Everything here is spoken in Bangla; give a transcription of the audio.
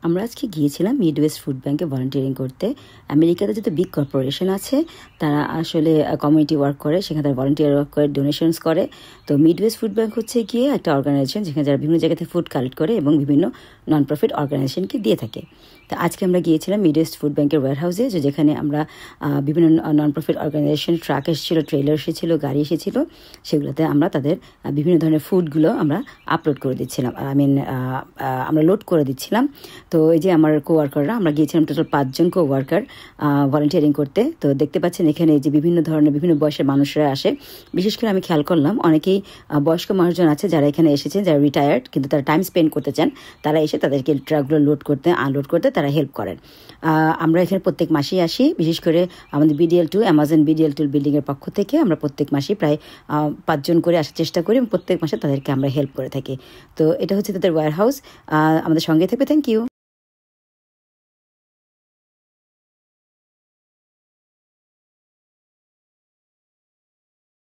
আমরা আজকে গিয়েছিলাম মিডওয়েস্ট ফুড ব্যাংকে ভলান্টিয়ারিং করতে। আমেরিকাতে যত বিগ কর্পোরেশন আছে তারা আসলে কমিউনিটি ওয়ার্ক করে, সেখানে তারা ভলান্টিয়ার ওয়ার্ক করে, ডোনেশনস করে। তো মিডওয়েস্ট ফুড ব্যাংক হচ্ছে গিয়ে একটা অর্গানাইজেশন যেখানে যারা বিভিন্ন জায়গা থেকে ফুড কালেক্ট করে এবং বিভিন্ন নন প্রফিট অর্গানাইজেশনকে দিয়ে থাকে। তো আজকে আমরা গিয়েছিলাম মিডওয়েস্ট ফুড ব্যাংকের ওয়্যার হাউসে, যেখানে আমরা বিভিন্ন নন প্রফিট অর্গানাইজেশন ট্রাক এসেছিল, ট্রেলার এসেছিল, গাড়ি এসেছিল, সেগুলোতে আমরা তাদের বিভিন্ন ধরনের ফুডগুলো আমরা আপলোড করে দিচ্ছিলাম, আমরা লোড করে দিচ্ছিলাম। তো এই যে আমার কোওয়ার্কাররা, আমরা গিয়েছিলাম টোটাল 5 জন কোওয়ার্কার ভলান্টিয়ারিং করতে। তো দেখতে পাচ্ছেন এখানে যে বিভিন্ন ধরনের বিভিন্ন বয়সের মানুষরা আসে। বিশেষ করে আমি খেয়াল করলাম অনেকেই বয়স্ক মানুষজন আছে যারা এখানে এসেছেন, যারা রিটায়ার্ড কিন্তু তারা টাইম স্পেন্ড করতে চান, তারা এসে তাদেরকে ট্রাকগুলো লোড করতে আনলোড করতে তারা হেল্প করেন। আমরা এখানে প্রত্যেক মাসেই আসি, বিশেষ করে আমাদের BDL2 অ্যামাজন BDL2 বিল্ডিংয়ের পক্ষ থেকে আমরা প্রত্যেক মাসেই প্রায় 5 জন করে আসার চেষ্টা করি এবং প্রত্যেক মাসে তাদেরকে আমরা হেল্প করে থাকি। তো এটা হচ্ছে তাদের ওয়্যার হাউস। আমাদের সঙ্গে থাকবে। Thank you.